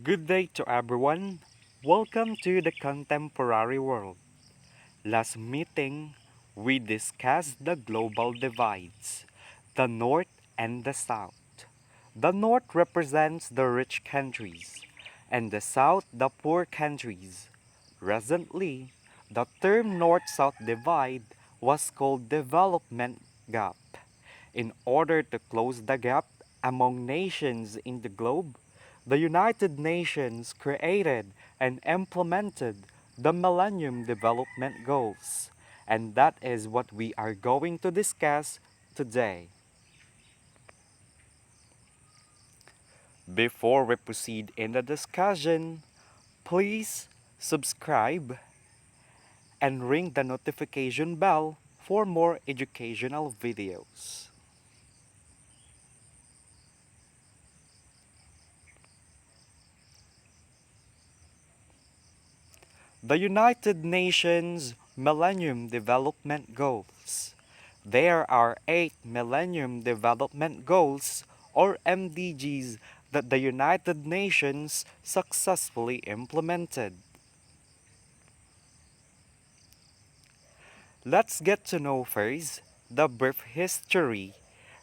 Good day to everyone. Welcome to the contemporary world. Last meeting, we discussed the global divides, the North and the South. The North represents the rich countries, and the South the poor countries. Recently, the term North-South divide was called development gap. In order to close the gap among nations in the globe, the United Nations created and implemented the Millennium Development Goals, and that is what we are going to discuss today. Before we proceed in the discussion, please subscribe and ring the notification bell for more educational videos. The United Nations Millennium Development Goals. There are 8 Millennium Development Goals, or MDGs, that the United Nations successfully implemented. Let's get to know first the brief history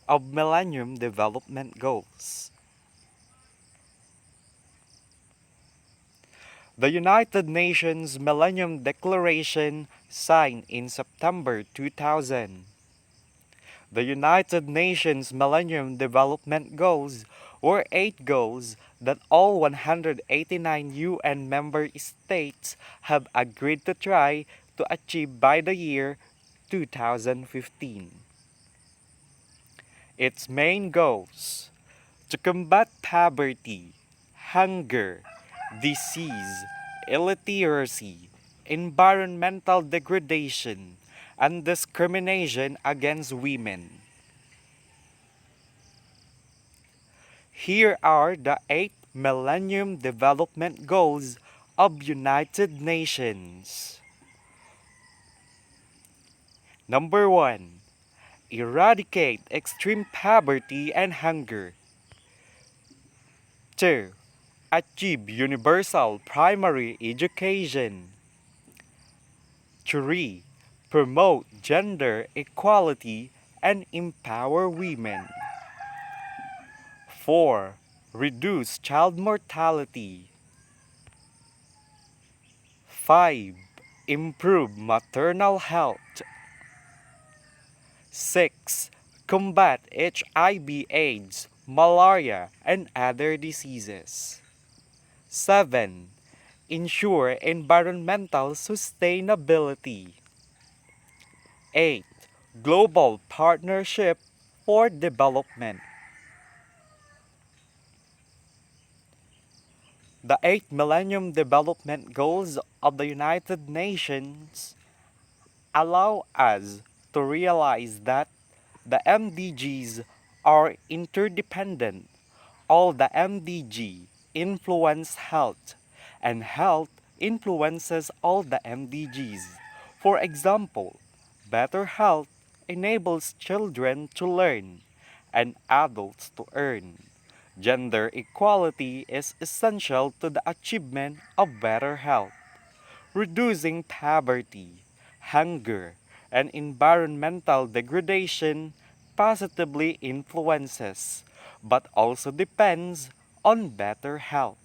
of Millennium Development Goals. The United Nations Millennium Declaration signed in September 2000. The United Nations Millennium Development Goals were 8 goals that all 189 UN member states have agreed to try to achieve by the year 2015. Its main goals: to combat poverty, hunger, disease, illiteracy, environmental degradation, and discrimination against women. Here are the 8 Millennium Development Goals of United Nations. Number 1. Eradicate extreme poverty and hunger. 2. Achieve universal primary education. 3. Promote gender equality and empower women. 4. Reduce child mortality. 5. Improve maternal health. 6. Combat HIV/AIDS, malaria, and other diseases. 7. Ensure environmental sustainability. 8. Global Partnership for Development. The 8 Millennium Development Goals of the United Nations allow us to realize that the MDGs are interdependent. All the MDG influence health, and health influences all the MDGs. For example, better health enables children to learn and adults to earn. Gender equality is essential to the achievement of better health. Reducing poverty, hunger, and environmental degradation positively influences, but also depends on better health.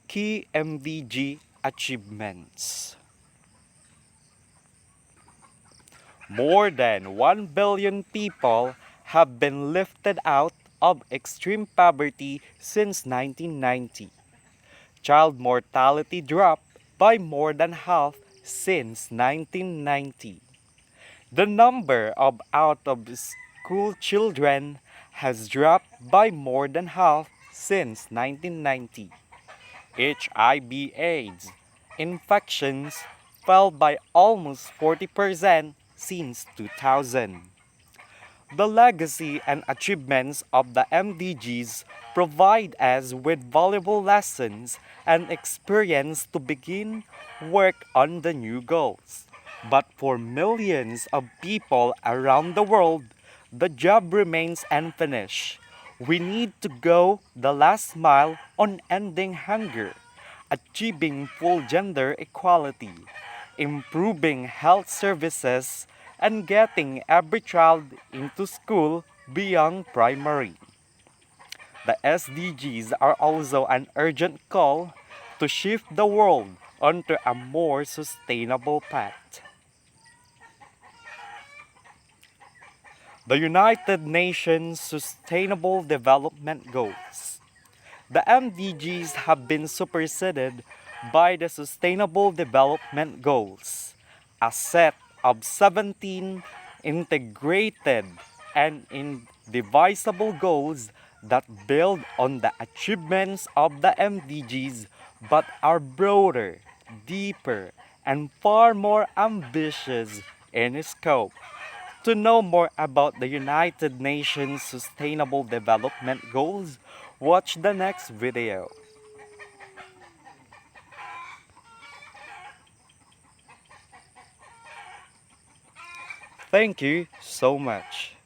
Key MVG achievements. More than 1 billion people have been lifted out of extreme poverty since 1990. Child mortality dropped by more than half since 1990. The number of out-of-school children has dropped by more than half since 1990. HIV/AIDS infections fell by almost 40% since 2000. The legacy and achievements of the MDGs provide us with valuable lessons and experience to begin work on the new goals. But for millions of people around the world, the job remains unfinished. We need to go the last mile on ending hunger, achieving full gender equality, improving health services, and getting every child into school beyond primary. The SDGs are also an urgent call to shift the world onto a more sustainable path. The United Nations Sustainable Development Goals. The MDGs have been superseded by the Sustainable Development Goals, a set of 17 integrated and indivisible goals that build on the achievements of the MDGs but are broader, deeper, and far more ambitious in scope. To know more about the United Nations Sustainable Development Goals, watch the next video. Thank you so much.